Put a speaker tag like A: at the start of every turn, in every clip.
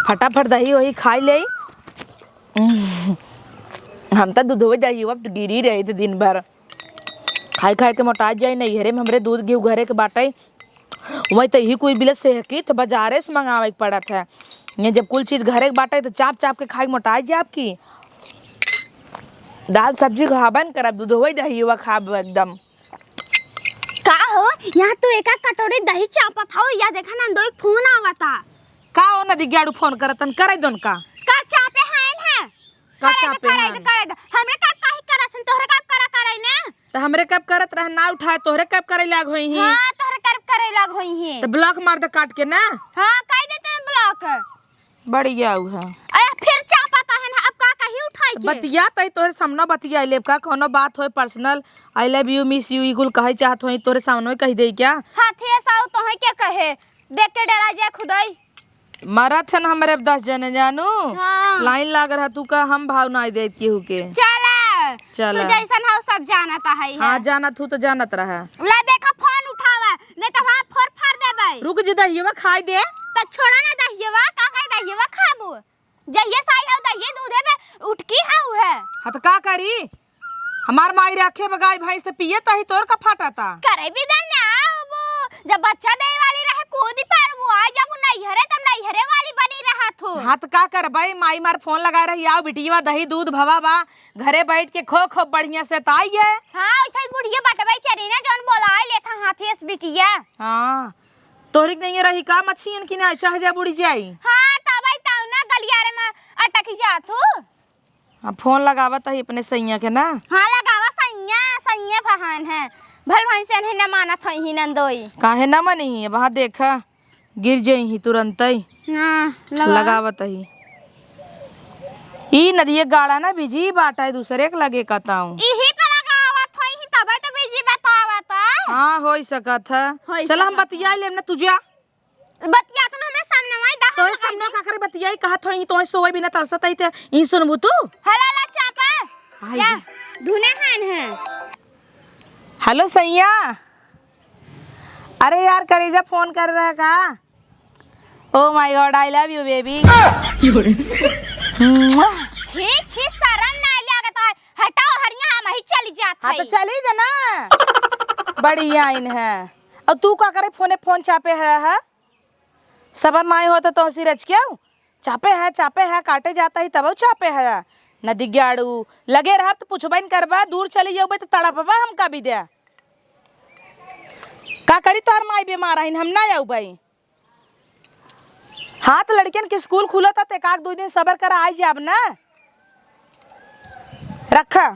A: फटाफट दही वही खाई ले। हम तो दूध दही अब गिरी रहे थे दिन भर, खाई खाई के मोटा जाए। नहीं हरे में हमरे दूध घी घरे के बाटे वही तो ही कोई बिल से की तो बाजारे से मंगावे पड़ा था। ये जब कुल चीज घरे के बाटे तो चाप चाप के खाई मोटा जाए। आपकी दाल सब्जी खाबन करब, दूध वही दही हुआ खाब एकदम।
B: का हो यहाँ तो एक कटोरी दही चापा था या देखा ना दो एक फोन आवा था।
A: का हो नदी गाड़ू फोन करतन करे दोन का
B: चापे है
A: का चापे
B: करे हमरे कब काहे करसन तोहरे कब करे ने
A: तो हमरे कब करत रह ना उठाए तोहरे कब करे लाग होई ही।
B: हां तोहरे कब करे लाग होई ही
A: तो ब्लॉक मार दे काट के ना।
B: हां कह देते ने ब्लॉक
A: बढ़िया उ है।
B: अरे फिर चापा काहे ना अब का कहीं उठाई के
A: बतिया तई तोहरे सामने बतिया लेब का कोनो बात होय personal I love you miss you इकुल कहे चाहत होई तोहरे सामने कह दे क्या।
B: हाथी साउ तोहे के कहे देख के डरा जाए खुदाई
A: मरत है हमरे 10 जने जानू।
B: हाँ।
A: लाइन लाग रहा तू का हम भाव ना दे केहू के।
B: चला
A: चला
B: तू जैसन हो सब जानता है।
A: हां जानत हूं तो जानत रहा।
B: ला देखा फोन उठावा नहीं तो वहां फोर फाड़ देबे।
A: रुक जे दहिवा खाई दे
B: तो छोड़ा ना दहिवा का दहिवा खाबू जइए साई हो दहिए दूधे में उठकी हाउ है।
A: हां तो का करी हमार माई रखे बगाई भाई से पिए तही तोर का फाटाता
B: करे भी दे ना वो जब बच्चा दे वाली रहे कूदी पर वो आ जब नहीं हरे तब नहीं हरे वाली बनी रहा थू।
A: हां तो का कर भाई माई मार फोन लगा रही आओ बिटिया दही दूध भवा बा घरे बैठ के खो खो बढ़िया से ताई है।
B: हां ऐसे बुढ़िया बटवाई चरी ना जोन बोलाए लेथा हाथी से बिटिया।
A: हां तोहरी नहीं रही का मछियन की ना चाह जा बुढ़ी जाई।
B: हां तबई ताऊ ना गलियारे में अटकी जाथू।
A: हां फोन लगावत है अपने सैया के ना।
B: हां लगावा सैया फहान है भल भाई से नहीं न मानत है ही नंदोई
A: काहे ना मनी वहां देखा गिर जाई तुरंत ही।
B: हां
A: लगावत ही ई नदिए गाड़ा ना बिजी बाटा है दूसरे के लगे कहताऊं
B: इही पे लगावत है ही तबे तो बिजी बतावत है।
A: हां होई सकत है। चल हम बतिया लेम ना तुझा
B: बतिया तो हमरे सामने में दा
A: तोरे सामने का करे बतियाई कहत होई तोहे सोए बिना तरसत है ते ई सुनबू तू।
B: हला ला चापा या धुने है।
A: हेलो सैया अरे यार करेजा फोन कर रहा का। Oh my God I love you baby.
B: छी शर्म ना लागत है हटाओ हरिया हम ही चली जात है।
A: हां तो चली जा ना बढ़िया इन है। और तू का करे फोन चापे है सबर ना होता तो हसी रच क्यों चापे है काटे जाता ही तब चापे है नदी गाड़ू लगे रह तो पूछबन करबा दूर चली जाओ तो तड़पबा हम का भी दे का करी तोहर माई बीमार है हम ना आऊ भाई। हाँ तो लड़कियन के स्कूल खुला था एक आध 2 दिन सबर कर आई जाब ना रखा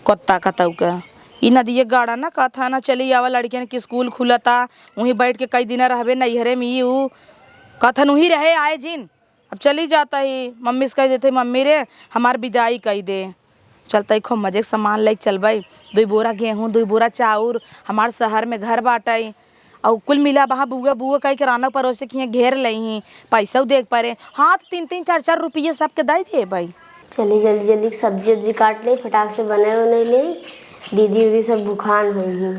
A: कुत्ता कतऊ का ई नदिए गाड़ा ना कथा ना चली आवा लड़कियन के स्कूल खुला था वहीं बैठ के कई दिन रहबे नैहरे में यू कथन वहीं रहे आए जिन अब चली जाता ही मम्मी से कह देते मम्मी रे हमार विदाई कह दे चलता ही खूब मजे सामान ले चल भाई 2 बोरा गेहूँ 2 बोरा चाउर हमार शहर में घर बाटाई और कुल मिला वहाँ बुआ कह के राना पड़ोसे की घेर लही पैसा देख पा हाँ तो 3-3 4-4 रुपये सबके दे दे भाई।
C: चलिए जल्दी जल्दी सब्जी उब्जी काट ले फटाक से बने उन्हें ले दीदी उदी सब भूखान हुई।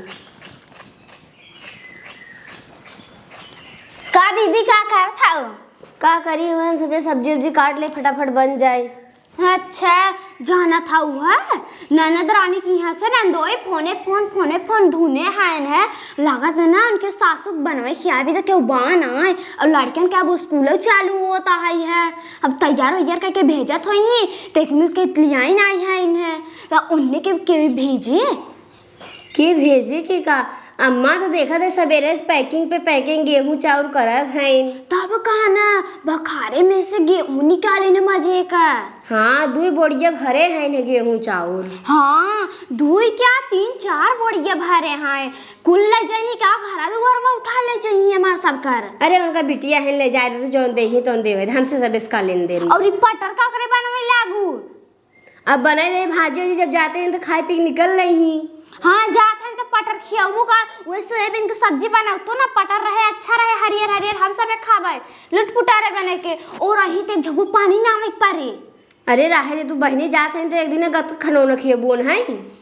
B: का दीदी का कर था
C: का करी हुए हम सोचे सब्जी उब्जी काट ले फटाफट बन जाए।
B: अच्छा जाना था हुआ ननद रानी की यहाँ से नंदोई फोने धुने है लागत है ना उनके सासू बनवे खिया भी तो क्यों बान आए और लड़कियन के अब स्कूल चालू होता है अब तैयार करके भेजत हो ही तेक मिल के लियाई आई है इन्हें तो उन्हें के भेजे
C: की का अम्मा तो देखा थे सवेरे से पैकिंग पे पैकिंग गेहूं चाउर करत है
B: तब कहा ना बखारे में से गेहूं निकाले न मजे का।
C: हाँ 2 बोरिया भरे हैं न गेहूं चाउर।
B: हाँ 2 क्या 3-4 बोरिया भरे हैं कुल ले जाइए क्या घरा दुआर उठा ले जाइए हमार सब कर।
C: अरे उनका बिटिया है ले जाए तो जो दे ही तो देवे हमसे सब इसका लेन देन
B: और पटर का करे बनवे लागू
C: अब बने रहे भाजी जब जाते हैं तो खाए पी निकल रही।
B: हाँ जात है तो पटर खियाऊ का वही सोयाबीन की सब्जी बनाओ तो ना पटर रहे अच्छा रहे हरियर हम सब खाबे लुटपुटारे बने के और रही ते झगु पानी ना आवे पारे।
C: अरे राहे दे तू बहनी जात है तो एक दिन गत खनौना खियबोन है।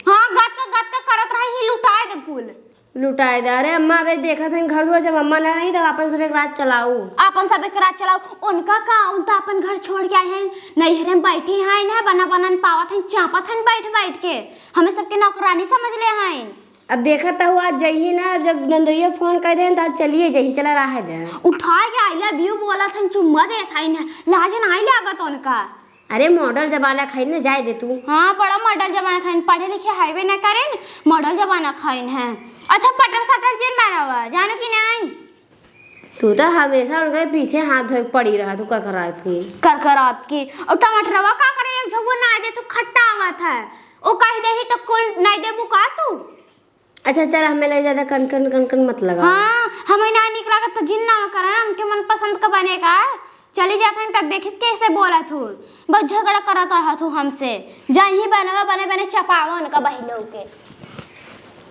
B: हाँ गत का करत रहे ही लुटाए दे कुल
C: लुटाए दे। अरे अम्मा अबे देखा था घर हुआ, जब अम्मा ना रही तो अपन सब एक रात चलाऊ।
B: अपन सब एक रात चलाओ उनका का, उन तो अपन घर छोड़ के आए हैं, नैहरे में बैठी हैं ना, बना बना पावत हैं, चापत हैं बैठ बैठ के, हमें सबके नौकरानी समझ ले हैं।
C: अब देखा था हुआ जही ना, जब नंदोइया फोन कर दे तो चलिए जही चला रहा है।
B: उठा के आई लव यू बोला था, चुम्मा दे था ना, लाजन आई लागत उनका।
C: अरे मॉडल जमाना खाई ना, जाए दे तू।
B: हाँ बड़ा मॉडल जमाना खाइन, पढ़े लिखे हाईवे न करें, मॉडल जमाना खाइन है। अच्छा पटर सटर जिन मारा हुआ जानो कि नहीं?
C: तू तो हमेशा उनके पीछे हाथ धोए पड़ी रहा, तू कर रात की
B: करकरात की। और टमाटरवा का करे, एक झगु ना दे तू खट्टा आवत है, ओ कह दे ही तो कुल नहीं दे बुका तू।
C: अच्छा चल, हमें ले ज्यादा कन कन कन कन मत लगा।
B: हाँ हमें ना निकला तो जिन ना करा, उनके मन पसंद का बनेगा। चली जाते हैं तब देखित कैसे बोला तू, बस झगड़ा करत रहा तू हमसे, जा ही बनवा बने बने चपावा उनका बहिलों के।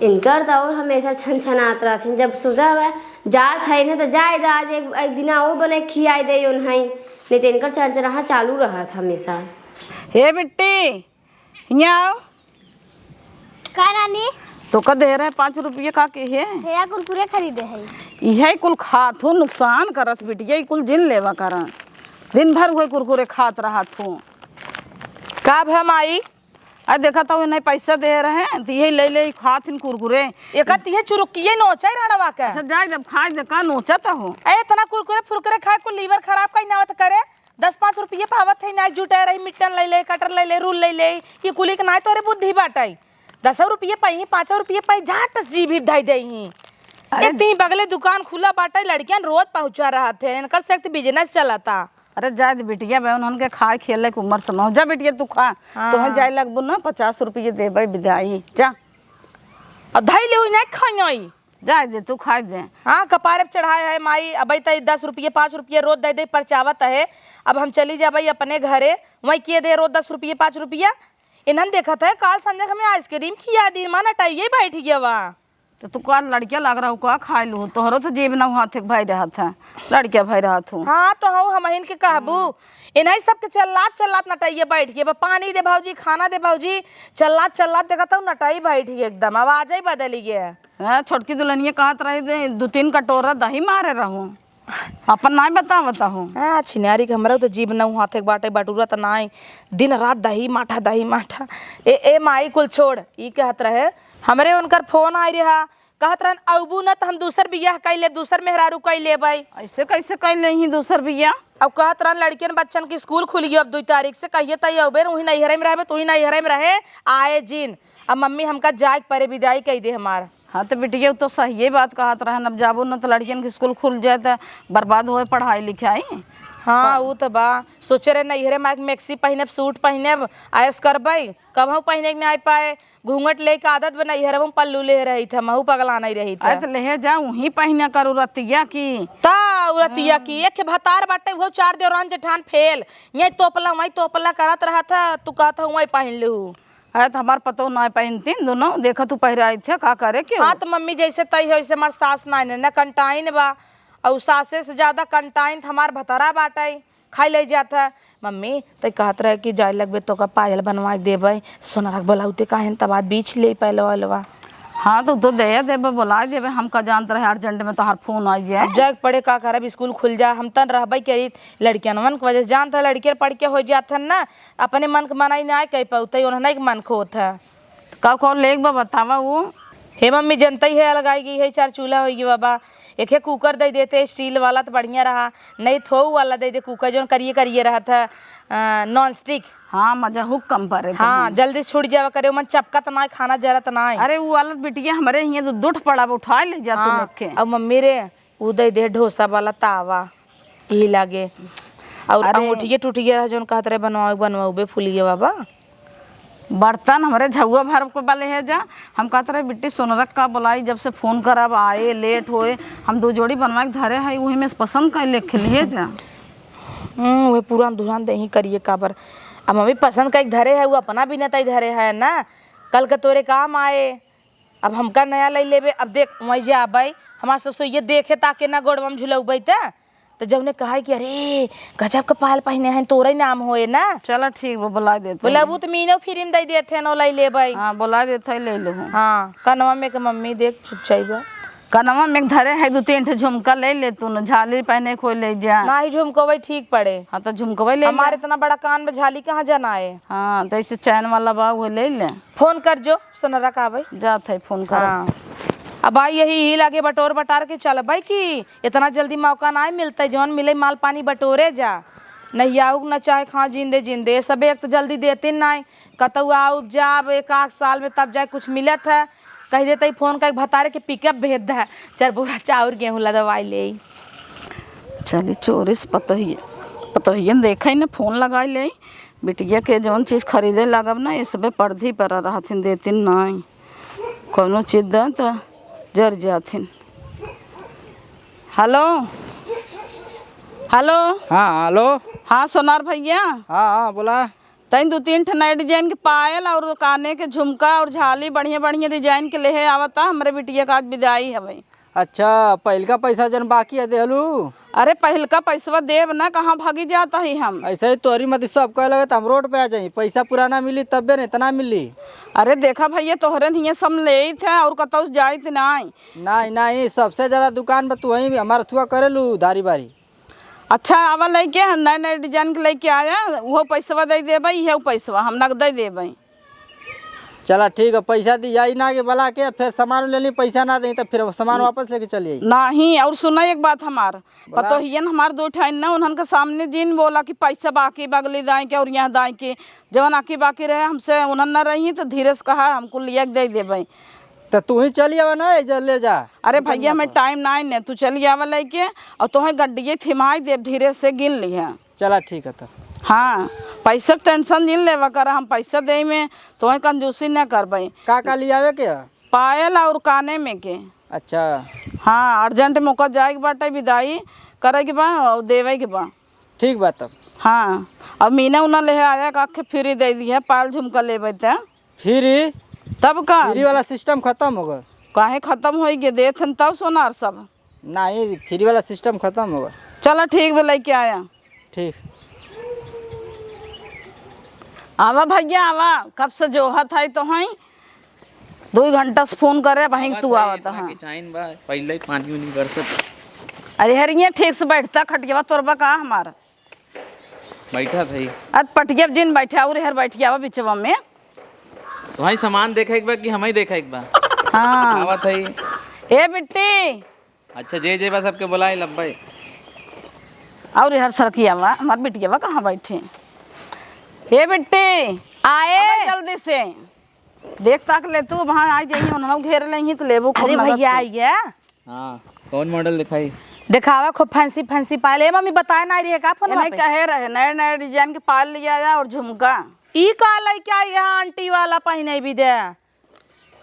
C: इनकर तो और हमेशा छन छनात रहती, जब सोचा हुआ जात है ना तो जाए दा, आज एक दिन आओ बने खियाई दे उन्हें, नहीं तो इनकर चरचराहा चालू रहा था हमेशा।
A: हे बिट्टी यहाँ
B: का नानी
A: तो का दे रहे 5 रुपये का के है?
B: भैया कुरकुरे खरीदे है।
A: यही कुल खात हो, नुकसान करत बिटिया, कुल जिन लेवा कर, दिन भर हुए कुरकुरे खात रहा थू। का भे माई आज देखा था नहीं पैसा दे रहे हैं तो यही ले ले खात इन कुरकुरे, एक तीहे चुरुकिए नोचा रणवा का। अच्छा जाए जब खाए दे का नोचा था हो, ए इतना कुरकुरे फुरकुरे खाए को लीवर खराब कहीं ना करे। 10-5 रुपये पावत है ना, जुटे रही मिट्टन ले ले, कटर ले ले, रूल ले ले, कि कुली के ना तोरे बुद्धि बाटाई। 10 रुपये पाई, 5 रुपये पाई, जाट जी भी ढाई दे ही। एक ही बगले दुकान खुला बाटा, लड़कियां रोज पहुंचा रहा थे, इनकर से एक बिजनेस चलाता। अरे जा बिटिया बहन उनके खाए खेले के उम्र समाओ, जा बिटिया तू खा। हाँ। तो जाए लगबू ना 50 रुपये दे विदाई, जा और धई ले हुई नहीं खाई, जा दे तू खा दे। हाँ कपारे चढ़ाए है माई, अब 10 रुपये 5 रुपये रोज दे दे परचावत है। अब हम चली जा भाई अपने घरे, वही किए दे रोज 10 रुपये 5 रुपया। इन्हन देखा था काल संजय हमें आइसक्रीम खिया दी, माना टाइए बैठ गया वहाँ। तो तू का लड़किया लग रहा हो का खा लू, तोहरो तो जेब ना हाथ भाई रहा था, लड़किया भाई रहा था। हाँ तो हम इनके कहबू, इन्हीं सबके चल्लात नटाइए बैठ गए, पानी दे भाजी, खाना दे भाजी, चल्लात देखा था नटाई बैठ गई एकदम, आवाज ही बदली गया। छोटकी दुल्हनिया कहत रही दे 2-3 कटोरा दही मारे रहूं, अपन ना बताओ। हाँ छिनारी के हमरा तो जीव न हाथ बाटे बटूरा तो ना, दिन रात दही माठा। ए माई कुल छोड़, ई कहत रहे हमरे उनकर फोन आई रहा, कहत रहन अबू न तो हम दूसर बियाह कैले, दूसर मेहरारू कैले भाई। ऐसे कैसे कैले ही दूसर बियाह? अब कहत रहन लड़कियन बच्चन की स्कूल खुली अब 2 तारीख से, कहिए तई अबे वही नैहरे में रहे, तू ही नैहरे में रहे आए जिन। अब मम्मी हमका जाए परे विदाई कह दे हमार। हाँ तो बिटिया तो सही बात कहत रहन, अब जाबो न तो लड़कियन की स्कूल खुल जाए तो बर्बाद होए पढ़ाई लिखाई। हाँ वो तो बा, सोचे रहे नैहरे में मैक्सी पहने, सूट पहने, आयस करबई, कबहू पहने के नहीं पाए, घूंघट ले के आदत बना, नैहरे में पल्लू ले रही था, महू पगला नहीं रही था। तो ले जा वहीं पहने कर रतिया की, रतिया की एक भतार बाटे, वो 4 देवरान जेठान फेल, यही तोपला करत रहा था, तू कहता हूँ वही पहन लू। है तो हमार पतो ना पहनती दोनों, देखा तू पहराई थे का करे क्यों? हाँ तो मम्मी जैसे तई है वैसे हमार सास ना कंटाइन बा, और सासे से ज्यादा कंटाइन हमार भतरा बाटाई, खाई ले जाता। मम्मी तो कहत रहे कि जाए लगबे तो का पायल बनवा देवे, सोना रख बोलाउते काहे तब बीच ले पहलवा। हाँ तो दे देवे बोला देवे, हम का जानते रहे अर्जेंट में तो हर फोन आ जाए, जग पड़े का करे स्कूल खुल जा, हम तन रहबे करी लड़कियन मन के वजह से, जानता लड़कियां पढ़ के हो जाथन ना, अपने मन के मनाई नहीं कह पाते, उन्हें के मन खोत है का लेग बा बतावा वो। हे मम्मी जनता ही है लगाई गई है, 4 चूल्हा होगी बाबा, एक कुकर दे देते स्टील वाला तो बढ़िया रहा, नहीं थो वाला दे दे कुकर जो करिए रहा था नॉन स्टिक। हाँ मजा हुक कम पर। हाँ जल्दी छूट जावा करे, मन चपका तो ना खाना जरा तो ना। अरे वो वाला बिटिया हमारे यहाँ तो दुठ पड़ा उठा ले जा। हाँ, अब मम्मी रे वो दे दे डोसा वाला तावा यही लागे, और अंगूठिए टूटिए रहा जो कहते रहे बनवाओ फूलिए बाबा। बर्तन हमारे झुआ भर को वाले है जा, हम कहते रहे बिट्टी सोनरक का बुलाई, जब से फोन करब आए लेट होए, हम 2 जोड़ी बनवा के धरे है, वही में पसंद कर ले खिले जा। वही पूरा दुरान दे ही करिए काबर, अब मम्मी पसंद का एक धरे है, वो अपना भी न तय धरे है ना, कल का तोरे काम आए, अब हमका नया ले लेबे। अब देख वही जे आबे हमार ससुर ये देखे ताके ना गोड़वा में झुलौबे तो जौने कहा कि अरे गजब का पायल पहने हैं तोरे नाम होए ना।
D: चलो ठीक बा, बुला देते
A: बोला वो तो मीनो फ्री में दे देते न लाई ले भाई।
D: हाँ बुला देते ले लो।
A: हाँ कनवा में के मम्मी देख चुपचाई बा
D: कनवा में धरे है 2-3 ठे झुमका ले ले तू न, झाली पहने कोई ले जा।
A: ना ही झुमको भाई ठीक पड़े।
D: हाँ तो झुमकवा ले
A: हमारे इतना बड़ा कान में झाली कहाँ जाना है।
D: हाँ तो ऐसे चैन वाला बा वो ले ले।
A: फोन कर जो सुनरा का भाई।
D: जात है फोन कर।
A: हाँ अब भाई यही ही लागे बटोर बटार के चल भाई कि इतना जल्दी मौका ना मिलता है, जौन मिले माल पानी बटोरे जा। नहीं आऊ न चाहे खा जिंदे जिंदे सब एक तो जल्दी देते ना कतऊ आऊ जाब 1-8 साल में तब जाए कुछ मिलत है। कह देते फोन का भतारे के पिकअप भेज दा 4 बोरा चाउर गेहूँ ला दवाई ले।
D: चली चोरी से पतोहिए देखा ना फोन लगाई ले बिटिया के जौन चीज़ खरीदे लगब ना ये सब पर्धी पर रहथिन देतिन नहीं कोनो चीज़ द तो जर जाथिन। Hello hello.
E: हाँ हेलो।
D: हाँ सोनार भैया।
E: हाँ हाँ बोला।
D: तैन 2-3 ठे नए डिजाइन के पायल और काने के झुमका और झाली बढ़िया बढ़िया डिजाइन के ले आवता हमरे बिटिया का आज विदाई हवे।
E: अच्छा पहिल का पैसा जन बाकी है देहलू।
D: अरे पहिल का पैसवा देव ना कहाँ भागी जाता ही हम।
E: ऐसे ही तोरी मत सब कह लगे हम रोड पे आ जाई, पैसा पुराना मिली तब न इतना मिली।
D: अरे देखा भैया तोहरे नहीं सब ले थे और कतौ जाई थे नहीं।
E: नहीं नहीं सबसे ज्यादा दुकान पे तू वहीं हमारा थुआ करेलू धारी बारी।
D: अच्छा आवा लेके नए नए डिजाइन के लेके आया वो पैसवा दे देबै, ये पैसवा हम नगद दे देबै।
E: चला ठीक है पैसा दी जाई ना के बला के फिर सामान ले ली, पैसा ना दे तो फिर सामान वापस लेके चलिए।
D: नहीं और सुना एक बात हमार पतो ही हमार 2 ठाइन ना उन्हन के सामने जिन बोला कि पैसा बाकी बगली दाई के और यहाँ दाई के जवन आकी बाकी रहे हमसे उन्हन न रही तो धीरे से कहा हमको लिया के दे देबै।
E: तो तू ही चली आवा ना ले जा।
D: अरे भैया हमें टाइम ना ने तू चली आवा लेके और तुम्हें गड्डिए थिमाई देव धीरे से गिन ली है।
E: चला ठीक है तब।
D: हाँ पैसा टेंशन नहीं लेवा कर हम पैसा दे में तुम्हें कंजूसी न करबै।
E: का लियावे के
D: पायल और काने में के।
E: अच्छा
D: हाँ अर्जेंट मौका जाए के बाटे विदाई करे के बा और देवे के बा।
E: ठीक बा तब।
D: हाँ अब मीना उना ले आया का के फ्री दे दी है पायल झुमका लेबै त
E: फ्री
D: तब का
E: फ्री वाला सिस्टम खत्म हो गया।
D: काहे खत्म हो गए देथन तब सोनार सब।
E: नहीं फ्री वाला सिस्टम खत्म हो गया।
D: चलो ठीक बा लेके आया।
E: ठीक
D: आवा भैया आवा कब से जोहत है तो हैं 2 घंटा से फोन करे भाई तू आवत है।
F: पहले ही पानी उनी बरसत।
D: अरे हरिया ठीक से बैठता खटियावा तोरबा का हमारा
F: बैठा थी
D: आज पटिया जिन बैठा और हर बैठ गया बीचवा में।
F: तुम्हारी सामान देखा एक बार कि हम ही देखा एक बार।
D: हाँ
F: आवा थी।
D: ए बिट्टी
F: अच्छा जे बस सबके बुलाए लब्बे
D: और हर सरकियावा हमार बिटियावा कहाँ बैठे। ए बिट्टी
A: आए
D: जल्दी से देख ताक ले तू वहाँ आ जाइए उन्होंने घेर लेंगी तो लेबू खूब
A: अरे
D: नगद
A: भैया
D: के।
A: आइए
F: हाँ कौन मॉडल दिखाई।
A: दिखावा खूब फैंसी फैंसी पायल। ए मम्मी बताए ना रही है का फोन
D: इन्हें कहे रहे नए नए डिजाइन के पाल लिया आया और झुमका।
A: ई का लाई क्या यहाँ आंटी वाला पहने भी दे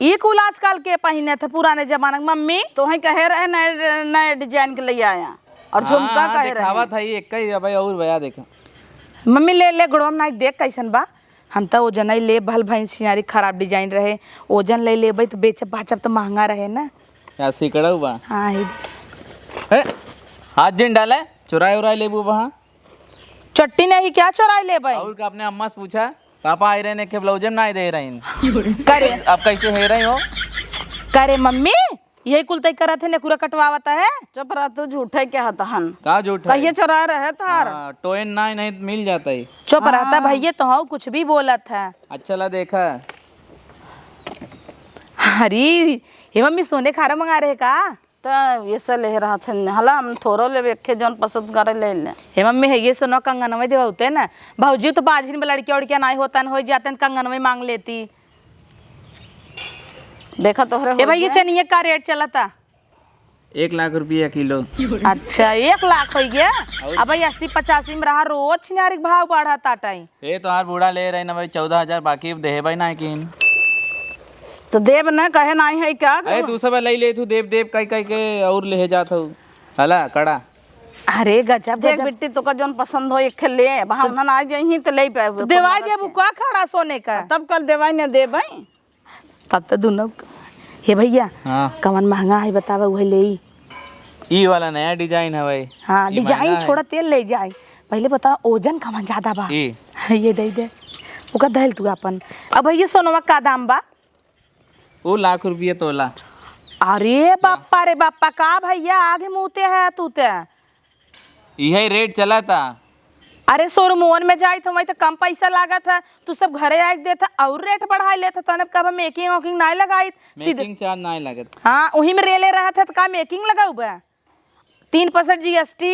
A: ई कुल आजकल के पहने थे पुराने जमाने में मम्मी।
D: तो वही कहे रहे नए नए डिजाइन के ले आया और झुमका कहे
F: दिखावा
D: रहे।
F: था एक ही भाई और भैया देखा।
A: मम्मी ले ले गुड़म ना देख कैसन बा। हम तो ओजन ही ले भल भैंस यारी खराब डिजाइन रहे ओजन ले लेबै तो बेचब बाचब तो महंगा रहे ना।
F: या सिकड़ा हुआ
A: हाँ ही
F: हाथ जिन डाले चुराए उराए लेबू वहाँ।
A: चट्टी नहीं क्या चुराई लेबै।
F: और का अपने अम्मा से पूछा पापा आए रहे ने के ब्लाउज में ना दे रही
A: करे
F: अब कैसे है रही हो।
A: करे मम्मी यही कुल तय करत है नेकुरा कटवावता है।
D: चुप रह तू झूठे क्या हता हन
F: का झूठ
D: कहिए चुराए रहे तार।
F: टोइन ना नहीं मिल जाता है।
A: चुप रहता भैया तो हाँ कुछ भी बोलत है।
F: अच्छा ला देखा
A: अरे ये मम्मी सोने खारा मंगा रहे का।
D: तो ये सब ले रहा थे हला हम थोड़ो ले वेखे जौन पसंद करे ले ले।
A: हे मम्मी है ये सुनो कंगन में देवा होते ना भाजी तो बाजरी में लड़कियां उड़कियां नहीं होता हो जाते हैं कंगन में मांग लेती।
D: देखा तोहरे
A: हे भाई ये चनिया का रेट चला था
F: 1 लाख रुपया किलो।
A: अच्छा 1 लाख हो गया। अब भाई 80-85 में रहा रोज छिनारी भाव बढ़ा ताटाई।
F: ये तो हर बूढ़ा ले रहे ना भाई 14,000 बाकी दे भाई ना किन
D: तो देव न कहे नहीं है क्या।
F: अरे तू सब ले तू देव देव कई कई के और ले जात हो हला कड़ा।
A: अरे गजब
D: देख
A: गजब
D: बिट्टी तो का जौन पसंद हो एक ले वहां उन्हन आ जाई तो ले पाए
A: देवाई देबू का खड़ा सोने का।
D: तब कल देवाई न दे भाई
A: तब तो दोनों हे भैया
F: हाँ
A: कवन महंगा है बतावा वही ले
F: ई वाला नया डिजाइन है भाई।
A: हाँ
F: ई
A: डिजाइन
F: महंगा है।
A: छोड़ा तेल ले जाए। पहले बता ओजन कहाँ ज्यादा बा।
F: ई
A: ये दे ओका दहल तू अपन। अब ये सोनवा का दाम बा?
F: वो लाख रुपये तोला।
A: अरे बापा रे बापा का भैया आगे मुँहते है तू ते।
F: यही रेट चला था।
A: अरे शोरूमोन में जाए तो वही तो कम पैसा लागा था, तू सब घरे आके देता और रेट बढ़ा लेता। तने कब मेकिंग वोकिंग नहीं लगाई सीधे।
F: मेकिंग चार्ज नहीं लगत।
A: हाँ वही में रेले रहा था तो का मेकिंग लगा हुआ 3% GST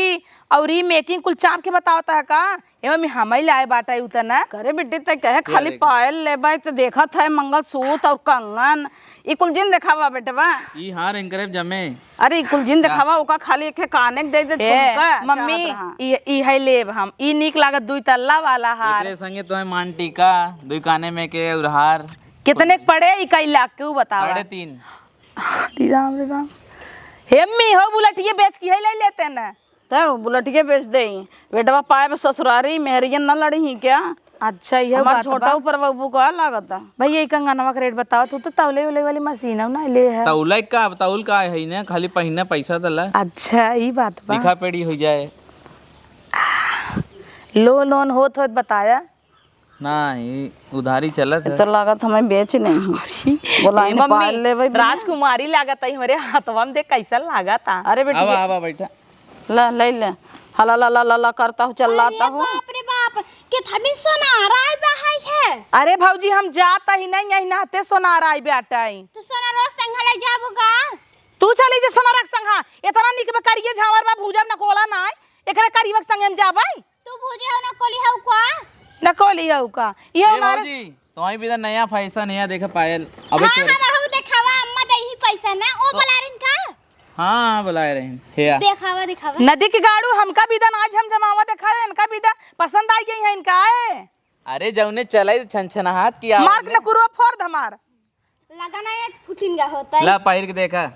A: और ये मेकिंग कुल चाप के बतावता है का। एवं हम ही लाए बाटा उतना।
D: करे बेटी ते कहे खाली पायल लेबै तो देखा था मंगलसूत्र और कंगन ई कुल जिन देखावा बेटवा।
F: ई हार इनकरेब जमे।
D: अरे ई कुल जिन देखावा ओका खाली एक काने के दे झुमका
A: मम्मी ई है लेब हम ई निक लागत 2 तल्ला वाला हार।
F: एकरे संगे तो है मान टीका 2 काने में के और हार
A: कितने के पड़े ई कई लाख के बतावा।
F: 3.5।
A: राम रे राम। हेम्मी हो बुलेटिए बेच की है ले लेते ना।
D: तो बुलेटिए बेच दे बेटवा पाए में ससुरारी मेहरियन न लड़ी ही क्या।
A: अच्छा ये
D: हमार
A: बात
D: छोटा ऊपर बाबू का लागत
A: भैया कंगनवा का रेट बताओ। तू तो तौले उले वाली मशीन ना ले है।
F: तौल का है ना खाली पहिना पैसा दला।
A: अच्छा ये बात बा।
F: लिखा पेड़ी हो जाए।
A: लोन होत बताया
F: नहीं उधारी चलत है।
D: तो लागत हमें बेच नहीं बोला
A: ए,
D: पायल लेबै
A: मम्मी राजकुमारी लागत है हमारे हाथवा में देख कैसा लागत।
D: अरे बेटी
F: आवा बैठा।
D: ला ले ले हला ला ला ला ला करता हूँ चलाता हूँ।
B: बाप रे बाप कितना भी सोनारा है बहाई है।
A: अरे भौजी हम जाता ही नहीं यही नाते सोनार आई बेटा।
B: तो सोनारा संग ले जाबूगा।
A: तू चली जे सोनार संग इतना निक में करिए झावर बा भूजब न कोला ना एकरे करीबक संग हम जाबै।
B: तू भूजे हो ना कोली हो का
A: न कोली हो का ये हमारे
F: तुम्हारी भी नया फैशन नया देखे पायल। अबे
B: हाँ
F: चोर
B: हम हो देखावा अम्मा दे ही पैसा ना ओ बोला रही का।
F: हाँ बुलाए रहे हे
B: देखावा दिखावा
A: नदी के गाड़ू हमका बिदन आज हम जमावा देखा है इनका बिदा पसंद आई गई है इनका है।
F: अरे जौने चलाई छनछनाहट की
A: मार के कुरो फोड़ धमार
B: लगा ना फुटिंगा होता है।
F: ला पहिर के देखा।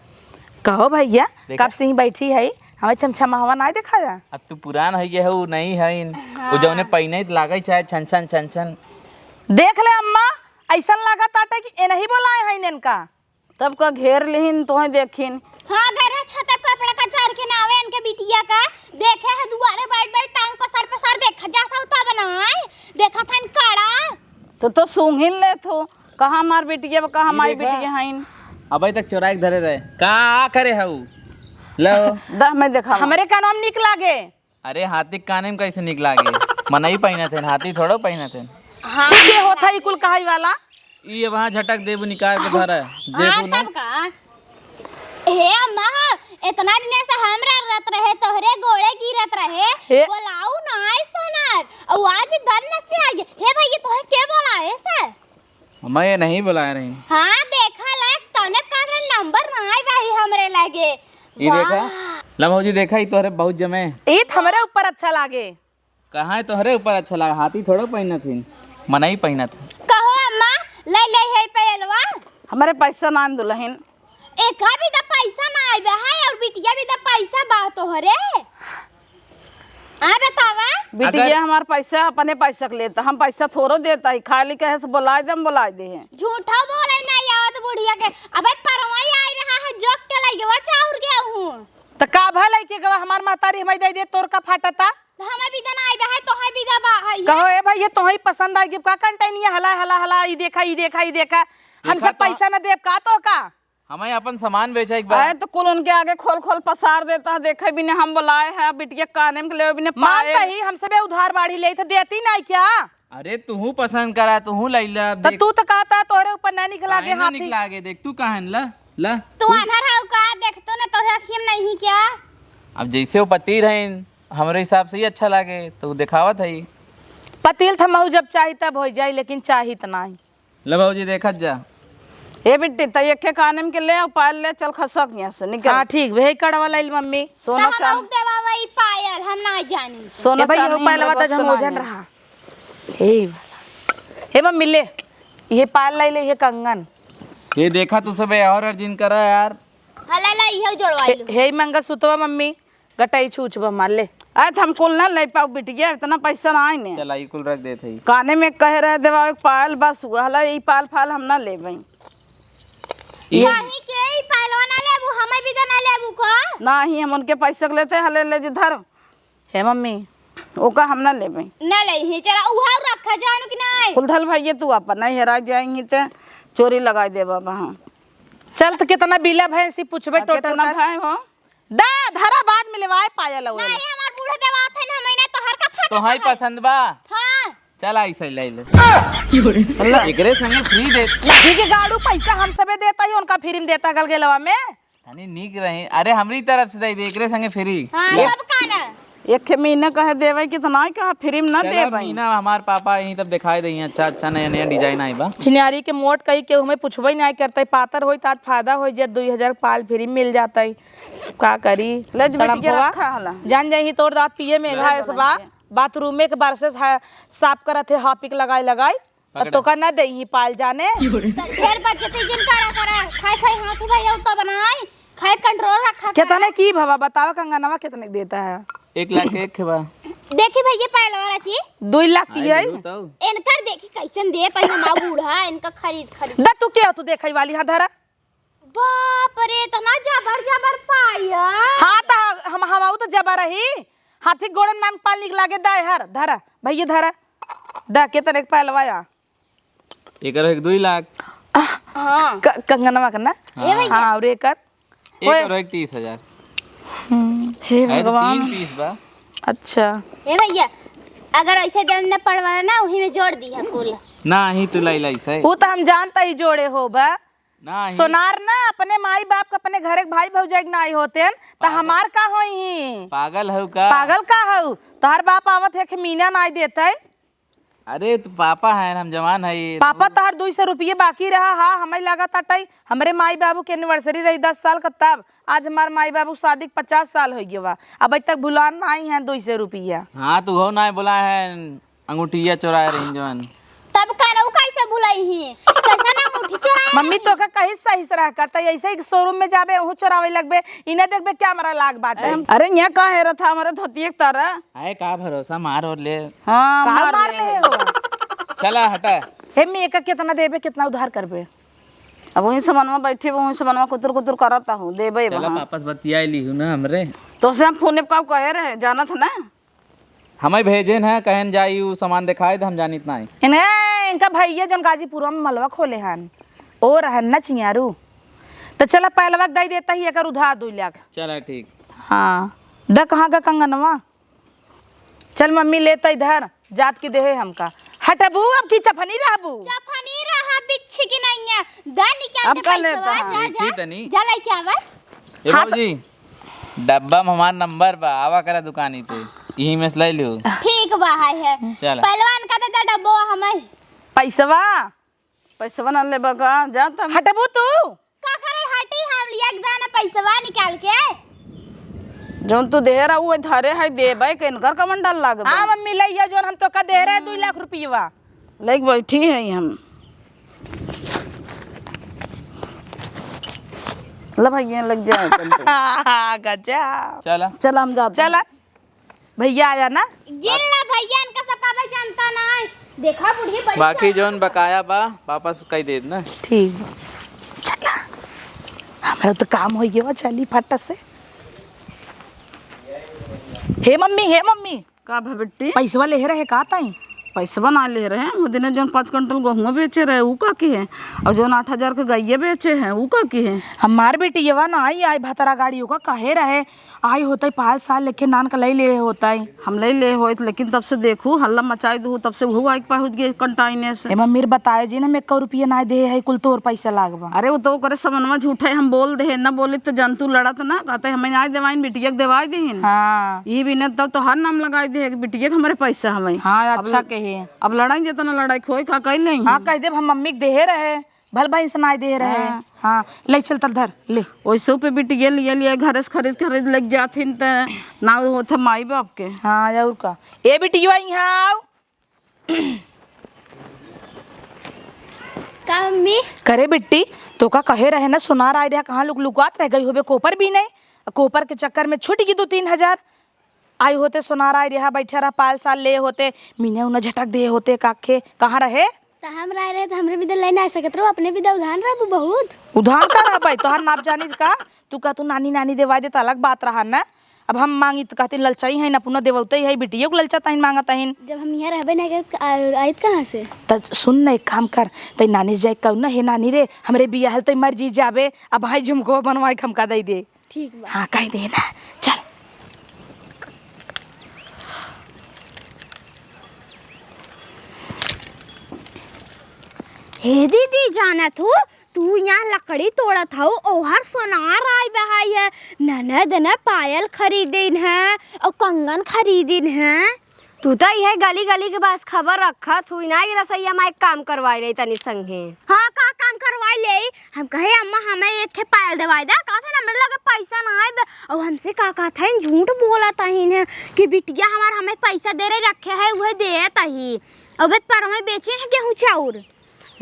A: कहो भैया
F: देखा?
A: कब से ही बैठी है हमें चमचमा हवा नहीं देखा जा।
F: अब तू पुरान है ये है नहीं है वो जौने पहिने लागे चाहे छन छन छन छन।
A: देख ले अम्मा ऐसा लगा ताटे कि ए नहीं बोलाए हैं इनका।
D: तब का घेर लिहिन तो देखिन।
B: हाँ घर छत पे कपड़ा का चार के नावे इनके बिटिया का देखे है दुआरे बैठ बैठ टांग पसार देखा जैसा होता बनाए देखा था इन काड़ा
D: तो सूंघिन ले थो कहाँ मार बेटिया कहाँ हमारी बेटिया हैं।
F: अबे तक चोराई के धरे रहे का करे है वो लो
D: दा मैं देखा
A: हमारे का नाम निक लागे।
F: अरे हाथी के काने में कैसे निकला गे मना ही पहने थे हाथी थोड़ा पहने थे।
A: हाँ ये होता है कुल कहाई वाला
F: ये वहाँ झटक देबू निकाल के धरा जेबू ना।
B: तब का हे अम्मा इतना दिन से हमरा रत रहे तोहरे गोड़े गिरत रहे बोलाऊ ना आई सोनार और आज दन न से आ गए। हे भैया तोहे के बोलाए से
F: मैं ये नहीं बुला रही।
B: हाँ देखा लायक तने का नंबर ना आई भाई हमरे लगे।
F: ये देखा ला भौजी देखा ही तोहरे बहुत जमे।
A: ये हमारे ऊपर अच्छा लागे।
F: कहाँ है तोहरे ऊपर अच्छा लगा हाथी थोड़ा पहना थे मना ही पहना था।
B: कहो अम्मा ले ले है पहलवा
D: हमारे पैसा ना दुल्हन
B: एका भी द पैसा ना आइबे है और बिटिया भी द पैसा बा तोहरे आ बतावा।
D: बिटिया हमार पैसा अपने पैसा के लेता हम पैसा थोड़ो देता है खाली कहे से बुला दे हैं।
B: झूठा बोले नहीं आवत बुढ़िया के अबे परवाई आई रहा है जोक के लगे वो चाउर गया हूं
A: तो का भले के गवा हमार महतारी हमें दे दे तोर का फाटता
B: हमें भी दन आइबे है तो है भी दबा है
A: कहो ए भैया तो ही पसंद आई का कंटेनिया हला हला हला ई देखा हम सब पैसा न देब का तो का
F: हमें अपन सामान बेचा एक
D: आए
F: बार
D: तो कुल उनके आगे खोल पसार देता है देखे भी नहीं हम बुलाए हैं बिटिया काने में ले भी नहीं
A: मानता
D: पाए।
A: ही हम सब उधार बाड़ी ले तो देती नहीं क्या।
F: अरे तू पसंद करा तू लैला
A: तो तू तो कहता तोरे ऊपर नहीं निकला के हाथी
F: निकला आगे देख तू कहाँ है ला
B: तू अनहर है का देखतो न तोरे अखियम नहीं क्या।
F: अब जैसे वो पति रहे हमारे हिसाब से ही अच्छा लगे तो दिखावत है।
A: पतिल थमहू जब चाही तब हो जाए लेकिन चाही तो नहीं।
F: ला भौजी देखत जा
D: ये बिट्टी तय एक काने में के ले और पायल ले चल खसक यहाँ से निकल।
A: हाँ ठीक वही कड़वा लाइल मम्मी
D: सोना
B: हम
D: चांदी
B: देवा वही पायल हम ना जानी।
D: सोना
A: भाई हो पायल वाला जब ओजन रहा हे मम्मी ले ये पायल लाई ले ये कंगन
F: ये देखा तू सब और अर्जिन करा यार।
B: हला ला इहो जोड़वाई लो
A: हे मंगा सुतवा मम्मी गटाई छूछ मार ले
D: आए हम कुल ना ले पाओ बिटिया इतना पैसा ना आए ने
F: चला ये कुल रख देते ही।
D: काने में कह रहे देवा एक पायल बस हुआ हला ये पाल फाल हम ना ले भाई
B: कहीं के ही पहलवा ना लेबू हमें भी तो ना लेबू का
D: नहीं हम उनके पैसे के लेते हले ले धर हे मम्मी ओका हम ना लेबे
B: ना ले ही चला उहा रखा जानू कि नहीं
D: कुलधल भैया तू अपन नहीं हेरा जाएंगी तो चोरी लगा दे बाबा। हाँ
A: चल तो कितना बिला भैंसी पूछबे टोटल
D: कितना भाई हो
A: दा धरा बाद में लेवाए पायल हुए
B: नहीं हमार बूढ़ा देवात है ना महीने तो हर का फट
F: तो हाई पसंद बा
B: हां
F: चल ऐसे ले ले एकरे संगे फ्री दे
A: लड़की के गाड़ू पैसा हम सबे देता ही उनका फ्री में देता गल गेलवा में
F: तनी नीक रहे अरे हमरी तरफ से दे एकरे संगे फ्री
B: हां सब काना
D: एक महीने कहे देवे कितना कहा फ्री में ना
F: चला
D: देवे
F: महीना हमार पापा यहीं तब दिखाई दई अच्छा अच्छा नया नया डिजाइन आई बा
A: चिनियारी के मोट कही के हमें पूछबे नहीं करते पातर होई तात फायदा होई जे 2000 पाल फ्री मिल जाता है का करी
D: ले
A: सड़म
D: बिटिया
A: भवा
D: रखा हला
A: जान जाही तोर दांत पिए में घा ऐसबा बाथरूम में के बार से साफ करत है हापिक लगाई तब तो का ना देही पाल जाने
B: ढेर बचत जिन करा खाई हाथ भैया तो बनाई खाई कंट्रोल रखा
A: कितने की भवा बताओ कंगनवा कितने देता है
F: 1 लाख एक बा
B: देखी भैया पहले वाला चीज
A: 2 लाख की है
B: इनकर देखी कैसन दे पर हम बूढ़ा इनका खरीद
A: दा तू क्या तू देखई वाली हां धरा
B: बाप रे तना जबर पाया
A: हाँ तो हम तो जबा रही हाथी गोड़न मांग पाल निक लागे दा हर धरा भैया धरा दा कितने के पहलवाया
F: एकर 2 लाख
B: हां
A: कंगनवा करना हाँ और एकर
F: एक 30,000
D: हे
F: है तो
D: भगवान
F: 3 पीस बा
A: अच्छा
B: ए भैया अगर ऐसे दिन न पड़वाना ना वही में जोड़ दी है कुल
F: ना ही तू लाई लाई सही
A: वो तो हम जानता ही जोड़े हो बा
F: ना ही
A: सोनार ना अपने माई बाप का अपने घरे के भाई भौजाई ना आई होते तो हमार का होई ही
F: पागल हो का
A: पागल का हऊ तोहर बाप आवत है कि मीना ना देता है
F: अरे तू पापा है हम जवान है
A: पापा तोहर 200 रुपये बाकी रहा हाँ हमें लगा ताटई हमरे माई बाबू के एनिवर्सरी रही 10 साल का तब आज हमार माई बाबू शादी 50 साल हो गया अब तक भुलान ना आई है 200 रुपया
F: हाँ तू हो ना बोला है अंगूठिया चुराए रही जवान
B: तब कानू कैसे भुलाई ही कैसा ना अंगूठी चुराए
A: मम्मी तो का कहीं सही से रह करता ऐसे ही शोरूम में जाबे वहू चोरावे लगबे इन्हें देखबे क्या हमारा लाग बाटे
D: अरे यहाँ का हेरा था हमारे धोती एक तारा
F: आए का भरोसा मार और ले
D: हाँ
A: कहाँ
D: मार
A: मार
D: ले।
A: ले हो
F: चला हटा
A: हे मी एक कितना देबे कितना उधार करबे
D: अब वहीं समानवा बैठे वहीं समानवा कुतर कुतर करता हूँ देबे
F: चला
D: वहाँ
F: वापस बतिया ली हूँ ना हमरे
D: तो से हम फोन पे कहे रहे जाना था ना
F: हमें भेजे है कहन जाई उ सामान दिखाए तो हम जानी इतना ही
A: इन्हें इनका भैया जन गाजीपुर में मलवा खोले हन ओ रहन ना चियारू तो चला पहलवा दई देता ही अगर उधार 2 लाख
F: चला ठीक
A: हाँ द कहाँ का कंगनवा चल मम्मी लेता इधर जात की देहे हमका हटबू अब की चफनी रहबू
B: चफनी रहा बिच्छी की नहीं है दानी क्या
D: अब का लेता है?
B: जा
F: देखी तनी।
B: जा लाई क्या बस
F: ए बाबूजी डब्बा में हमार नंबर बा आवा करा दुकानी पे यही में से ले लियो
B: ठीक बा है
F: चला
B: पहलवान का दे डब्बो हमें
A: पैसवा
D: पैसा ना ले बका जा तब
A: हटबू तू
B: का करे हटी हम लिया के दाना पैसा निकाल के
D: जौन तू दे रहा वो धरे है देबे के इनकर कमन डाल लाग
A: हाँ मम्मी लइया जोन हम तो का दे रहे 2 लाख रुपया
D: लेक बैठी है हम ला भैया लग जाए
A: गजब
F: चला
D: चल हम जाते
A: चला भैया आया ना
B: गिल्ला भैया इनका सब का जानता ना है देखा बुढ़ी बड़ी
F: बाकी जौन बकाया बा वापस कई दे ना
A: ठीक चला हमारा तो काम हो गया चली फट से हे मम्मी
D: का भबिट्टी
A: पैसवा ले रहे का ताई
D: पैसा बना ले रहे हैं वो दिन जौन 5 क्विंटल गेहूँ बेचे रहे वो का की है और जौन 8,000 के गैये बेचे हैं वो का की है
A: हमार बेटी ये ना आई भतरा गाड़ियों का कहे रहे आई होता 5 साल लेके नान का ले ले होता है
D: हम ले होत लेकिन तब से देखू हल्ला मचाई दू तब से वो आई पहुँच गए कंटाइने से
A: हे मम्मी बताए जी ना मैं 1 रुपया ना दे है कुल तोर पैसा लागबा
D: अरे वो तो करे समनवा झूठे हम बोल दे न बोली तो जंतु लड़त ना कहते हमें आज देवाइन बिटिया के देवाई दे
A: हाँ
D: ये भी न तब तो हर नाम लगाई दे बिटिया के हमारे पैसा हमें
A: हाँ अच्छा कहे
D: अब लड़ाई जितना लड़ाई खोई का कहीं नहीं
A: हाँ कह दे हम मम्मी के दे रहे भल भाई सुनाई दे रहे हाँ ले चल तल धर ले
D: वैसे पे बिटिया लिए घर से खरीद लग जाथिन त ना होते माई बाप के
A: हाँ और का ए बिटिया यहाँ आओ
B: का मम्मी
A: करे बिट्टी तो का कहे रहे ना सुनार आई रहा कहाँ लुकात रह गई होबे कोपर भी नहीं कोपर के चक्कर में छूट गई 2-3 हजार आई होते सुनार आई रहा बैठा रहा 5 साल ले होते मीने उन्हें झटक दे होते काखे कहाँ रहे
B: तो हम रहे तो हमरे भी तो लेना आ सकत रहो, अपने भी तो उधार रहे बहुत।
A: उधार का रह भाई तोहर नाप जानी का तू कह तू नानी नानी देवा दे तो अलग बात रहा ना। अब हम मांगी तो कहते ललचाई है ना पुनः देवते है बिटिया को ललचा तहिन मांगा तहिन।
B: जब हम यहाँ रहबे नहीं करत आयत कहाँ से?
A: त सुन ना एक काम कर तई नानी जाए कहू ना हे नानी रे हमरे बिया हल तई मर जी जाबे अब भाई झुमको बनवाई खमका दई दे।
B: ठीक बा।
A: हाँ कह दे ना चल।
B: हे दीदी जाना तू यहाँ लकड़ी तोड़त हूँ ओहर सोनार आय बहाई है, ननद न पायल खरीदिन है और कंगन खरीदिन है।
C: तू तो यह गली गली के पास खबर रखा तू ना कि रसोईया में एक काम करवाई रही तनी संगे।
B: हाँ का काम करवाई ले? हम कहे अम्मा हमें एक थे पायल दवाई दा का था हमरे लगे पैसा ना आए और हमसे का था झूठ बोला तहीन है कि बिटिया हमार हमें पैसा दे रहे रखे है वह दे तही अब पर हमें बेचे है गेहूँ चाउर।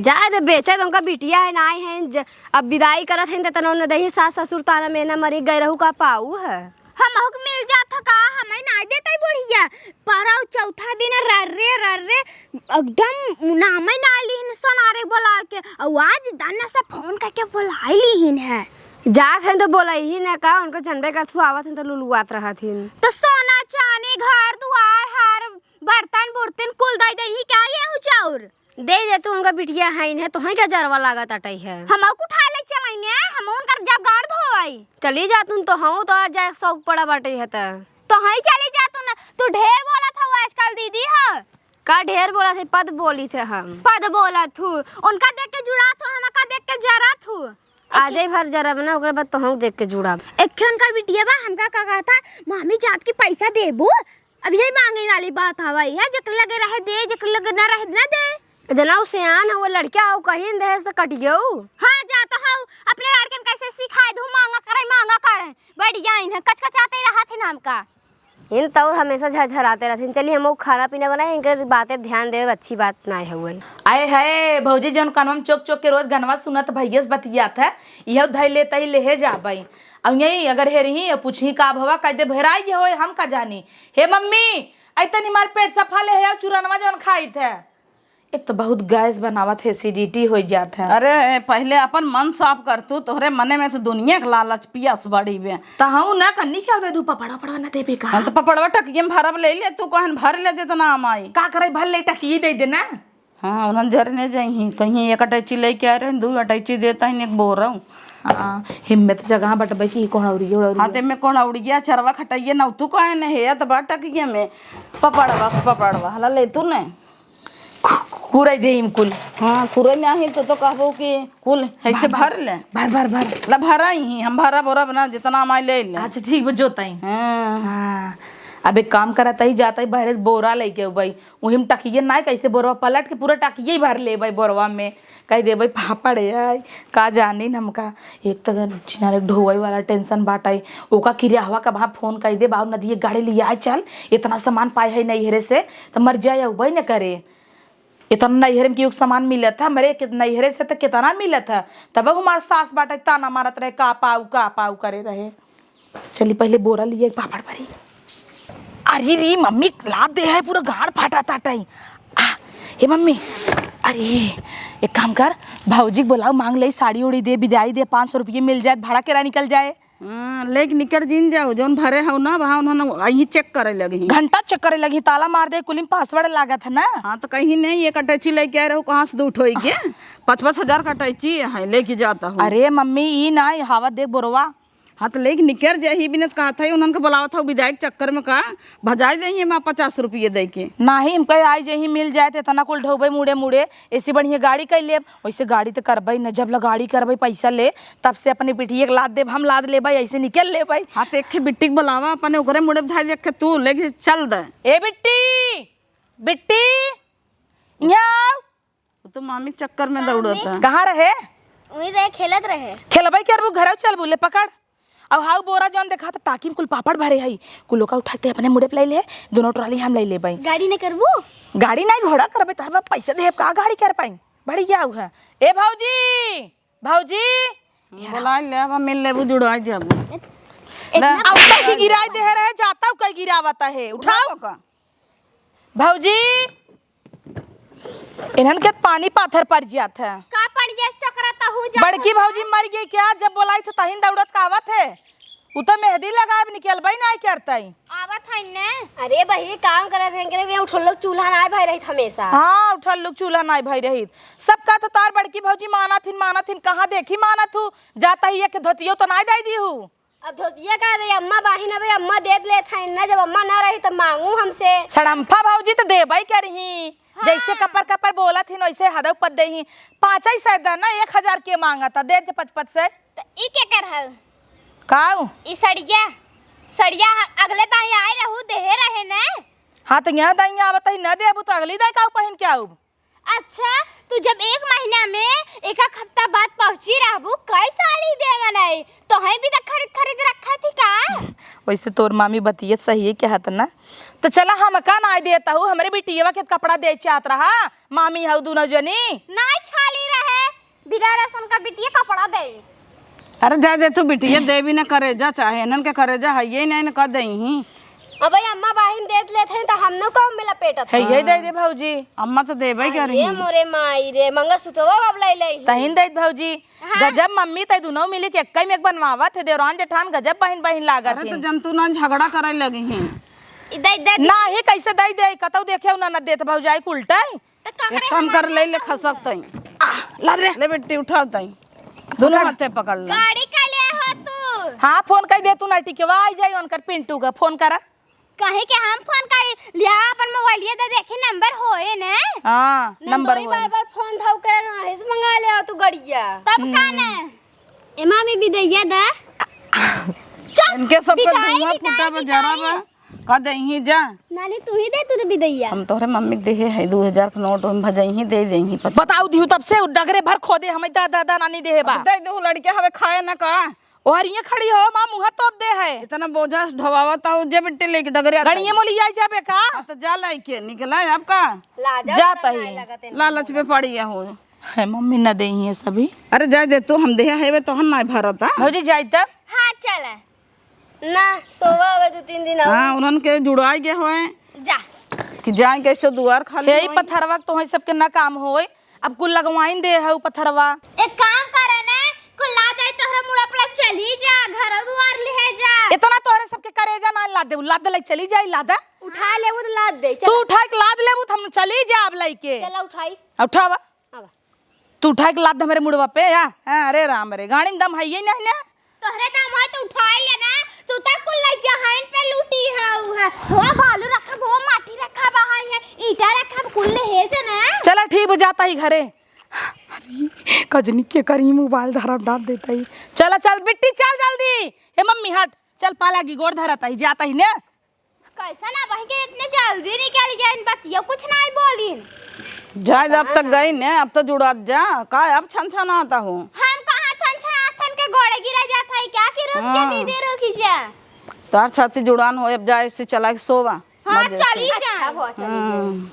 C: जाए तो बेचे तो उनका बिटिया है ना है अब विदाई करत है तनो न दही सास ससुर तारा में ना मरी गए रहू का पाऊ है।
B: हम मिल जाता का हमें ना देता बढ़िया पारा चौथा दिन रर्रे एकदम नामे ना लीन सोनारे बोला के और आज दाना से फोन करके बुलाई लीन है।
C: जात है तो बोला ही ना का उनका जनबे का थू आवत है तो लुलुआत रहा थी
B: तो सोना चांदी घर दुआर हार बर्तन बुर्तन कुल दई दई ही क्या गेहूं चाउर
C: दे दे तू उनका बिटिया है ने तो है क्या जरवा लागत अटई है।
B: हम उठा ले चलाइने हम उनकर जब गाड़ धोई
C: चली जा तुम तो हम तो जाए शौक पड़ा बाटे है
B: तो हई चली जा तू ढेर बोला था आजकल दीदी है
C: का ढेर बोला थे पद बोली थे हम
B: पद बोला थू उनका देख के जुड़ा थू हमका देख के जरा थू
C: आज ही भर जरा बना ओकरे बाद तो हम देख के जुड़ा
B: एक उनका बिटिया बा हमका का कहा था मामी जात की पैसा देबू अब यही मांगे वाली बात हवाई है जकर लगे रहे दे जकर लगे ना रहे ना दे
C: जना सियान हो लड़का हो कहीं दहेज तो कटियो।
B: हाँ जाता हूँ अपने लड़कन कैसे सिखाए दू मांगा करे बढ़िया इन कचकचाते रहा थे नाम का
C: इन तो हमेशा झरझराते रहते। चलिए हम खाना पीना बनाए इनके बातें ध्यान दे अच्छी बात ना है हुई
A: आए है भौजी जौन कानवा में चौक चौक के रोज गनवा सुनत भैया बतियात है यह धै लेता ही लेहे जाबई अब यही अगर हे रही पूछी का भवा कहते भराई हो हम का जानी हे मम्मी ऐतनी मार पेट सफा ले है चूरनवा जौन खाई थे एक तो बहुत गैस बनावत है एसिडिटी हो जात है।
D: अरे पहले अपन मन साफ कर तू तोहरे मने में तो दुनिया के लालच पियास बड़ी बे
A: तो हूँ ना कन्नी क्या दे दू पपड़ा पड़वा ना देबे का
D: हम तो पपड़वा टकिए में भरब ले ले तू कहन भर ले जितना हमाई
A: का करे भर ले टकिए दे देना।
D: हाँ उन्हन झरने जाही कहीं एक अटैची लेके आ रहे दू अटैची देता ही एक बोर रहा
A: हाँ हिम्मत जगह बटबे की कौन उड़ी
D: हाँ ते में कौन उड़ गया चरवा खटाइए ना तू कहे न है तो बट टकिए में पपड़वा हला ले तू ने
A: कुराई दे हिम कुल।
D: हाँ कुरे में आही तो कहबो कि कुल ऐसे भर ले
A: भर
D: ला भरा ही हम भरा बोरा बना जितना हमारे ले ले।
A: अच्छा ठीक बा जोताई।
D: हाँ
A: हाँ अब एक काम करता ही जाता ही बहरे बोरा लेके भाई वही में टकिए ना कैसे बोरवा पलट के पूरा टकिए ही भर ले भाई बोरवा में कह दे भाई पापड़ है का जानी हमका एक तो चिनारे ढोई वाला टेंशन बाटाई ओका किरिया हवा का वहाँ फोन कर दे बाबू नदी गाड़ी लिया आए चल इतना सामान पाए है नैहरे से तो मर जाए भाई न करे इतना नैहरे में क्यों सामान मिला था मेरे नैहरे से तो कितना मिला था तब हमारे सास बाटा ताना मारत रहे का पाऊ करे रहे। चली पहले बोरा लिए पापड़ भरी अरे री मम्मी लाद दे है पूरा गाड़ फाटा ताटाई हे मम्मी अरे एक काम कर भाऊजी बुलाओ मांग ले साड़ी उड़ी दे विदाई दे 500 रुपये मिल जाए भाड़ा किराया निकल जाए।
D: लेके निकल जिन जाओ जौन भरे हो ना वहाँ उन्होंने यही चेक करे लगी
A: घंटा चेक करे लगी ताला मार दे कुलिम पासवर्ड लागा था ना।
D: हाँ तो कहीं नहीं एक अटैची लेके आ रहे हो कहाँ से दूठ हो गया 5,000 का अटैची है लेके जाता हूँ।
A: अरे मम्मी ई ना हवा देख बोरवा
D: हाँ तो लेके निकल जाए ही बिना कहा था उन्होंने बुलावा था विदाई चक्कर में कहा भजाई देंगे मैं 50 रुपये दे के
A: ना ही हम कहे आई जही मिल जाए तो तना कुल ढोबे मुड़े ऐसी बढ़िया गाड़ी कर ले वैसे गाड़ी तो करबई न जब गाड़ी करबई पैसा ले तब से अपने पिटिए लाद दे हम लाद ले भाई ऐसे निकल ले भाई।
D: हाँ तो एक बिट्टी के बुलावा अपने ओकरे मुड़े बधाई देख के तू लेके चल दे।
A: ए बिट्टी यहाँ
D: तो मामी चक्कर में दौड़ता
A: कहाँ रहे
B: वही रहे खेलत रहे
A: खेलबई करबू घर चल बोले पकड़ अब हाउ बोरा जौन देखा था टाकी में कुल पापड़ भरे है कुल का उठाते अपने मुड़े पे ले दोनों ट्रॉली हम ले भाई
B: गाड़ी नहीं करबू
A: गाड़ी नहीं घोड़ा करबे तार बाप पैसे दे का गाड़ी कर पाई बड़ी क्या है। ए भौजी
D: बुला ले अब मिल ले जुड़ा जब
A: आउटा की गिराई दे रहे जाता हूं कई गिरावता है उठाओ का भौजी इन्हन के पानी पाथर पड़ जात है।
B: का पड़ गया चक्रा हूँ जा
A: बड़की भौजी मर गई क्या? जब बोलाई तो तहिन दौड़त का आवत है। उ तो मेहंदी लगाए निकल भाई नहीं करतई।
B: आवत है ने।
C: अरे भाई काम करत हैं के उठल लोग चूल्हा ना भाई रही हमेशा।
A: हाँ उठल लोग चूल्हा नहीं भाई रही। सब का तो तार बड़की भौजी माना थिन कहाँ देखी माना थू जाता ही एक धोतियो तो नहीं दे दी हूँ।
C: अब धोतिया का दे अम्मा बाहिन अबे अम्मा दे लेत हैं ना, जब अम्मा ना रही तो मांगू हमसे।
A: सड़म्फा भौजी तो दे भाई करही। जैसे कपर कपर बोला थी वैसे हदव पद दे ही। 5 ही सैदा ना 1000 के मांगा था दे 55 से।
B: तो ई के कर है
A: काऊ
B: ई सड़िया अगले दाई आए रहू देहे रहे ने।
A: हाँ तो यहाँ दाई आवत ही न देबू तो अगली दाई काऊ पहन के आऊ।
B: अच्छा तू जब 1 महीना में 1 हफ्ता बाद पहुंची रहबू कई साड़ी दे मनाई तो है भी तो खरीद रखा थी का।
A: वैसे तोर मामी बतियत सही है क्या हत ना। तो चला हम का ना देता हूँ हमारे बिटिया के कपड़ा दे चाहत रहा मामी हऊ दोनों जनी
B: नहीं खाली रहे बिना रसम का बिटिया कपड़ा दे।
D: अरे जा दे तू बिटिया दे भी ना करे जा चाहे इन्हन के करे जा है ये नहीं कर दही।
C: अब अम्मा बाहिन दे लेते हैं तो हम न कम में लपेटत
A: है ये दे दे भौजी।
D: अम्मा तो देबे करी।
C: ये मोरे माई रे मंगलसूत्रवा अब ले
A: तहिन दे भौजी। गजब मम्मी तय दोनों मिली के एक में बनवावत है देवरान जेठान गजब बहन लागत
D: अरे
A: है।
D: तो जंतु ना झगड़ा करे लगी हैं।
B: दे
A: ना ही कैसे दई दे कतौ देखे ना देत भौजाई उल्टाई।
B: तो
D: एक काम कर ले खसक तई
A: ला रे
D: ले बेटी उठाओ तई दोनों हाथे पकड़ ले।
B: गाड़ी का ले हो तू।
A: हाँ फोन कर दे तू ना टिकवा आई जाई उनकर पिंटू का फोन करा।
B: कहे के हम फोन करी लिया अपन मोबाइल दे देखे नंबर होए ने।
A: हाँ नंबर
C: नंदोई बार फोन धाव कर रहा मंगा ले तू गड़िया
B: तब का ने एमा में भी दैया दा
D: इनके सब का धुआं फूटा बजारा बा का दही जा।
B: नानी तू ही दे तू भी दैया।
D: हम तोहरे मम्मी के देहे है 2000 का नोट हम भजही दे देही
A: बताऊ दिहु तब से डगरे भर खो दे हम दादा नानी देहे बा।
D: दे दो लड़के हवे खाए ना का
A: और ये खड़ी हो मां मुंह तोप दे है।
D: इतना बोझा ढवावा ता जे बेटी लेके डगरे
A: गणिये मोली आई जाबे का।
D: तो जा लाई के निकला है आपका
A: जाता ही
D: लालच में पड़ी हो
A: है मम्मी न दे ही है सभी।
D: अरे जा दे तू हम देहा है तो हम ना भरता
A: भौजी जाई तब।
B: हां चल
C: ना सोवा अब 2-3 दिन
D: हां उन्हन के जुड़ाई के होए
B: जा
D: कि जाए कैसे दुआर खाली
A: यही पत्थरवा तो है सबके ना काम होए। अब कुल लगवाइन दे है पत्थरवा।
B: एक काम करे ने कुल ला जाए तोहरा मुड़ा पर चली जा घर दुआर ले जा।
A: इतना तोहरे सबके करेजा ना लाद ले चली जाई लादा।
C: उठा ले वो लाद दे
A: तू उठा के लाद लेबू हम चली जा अब लइके।
C: चला उठाई
A: उठावा
C: आवा
A: तू उठा के लाद हमरे मुड़वा पे या। अरे राम रे गाड़ी में दम है ये नहीं ना।
B: तोहरे दाम है तो उठा ले ना तू तक कुल ले जहान पे लूटी है हो बालू रखा वो माटी रखा बहाई है ईटा रखा कुल ले है जना।
A: चला ठीक हो जाता ही घरे। कजनी के करी मोबाइल धरा डाल देता ही। चला चल बिट्टी चल जल्दी। हे मम्मी हट चल पाला की गोड़ धराता ही जाता ही ने।
B: कैसा ना भाई के इतने जल्दी निकल गया इन बतिया कुछ नहीं बोलीन।
D: जाए अब तक गई ने अब तो जुड़ा जा का अब छन छन आता हूँ।
B: हम कहां छन के घोड़े गिरा जाता है क्या कि रुक जा दीदी रुक जा।
D: तार छाती जुड़ान हो अब जाए से चला के सोवा
B: हां चली जा।
C: अच्छा बहुत चली।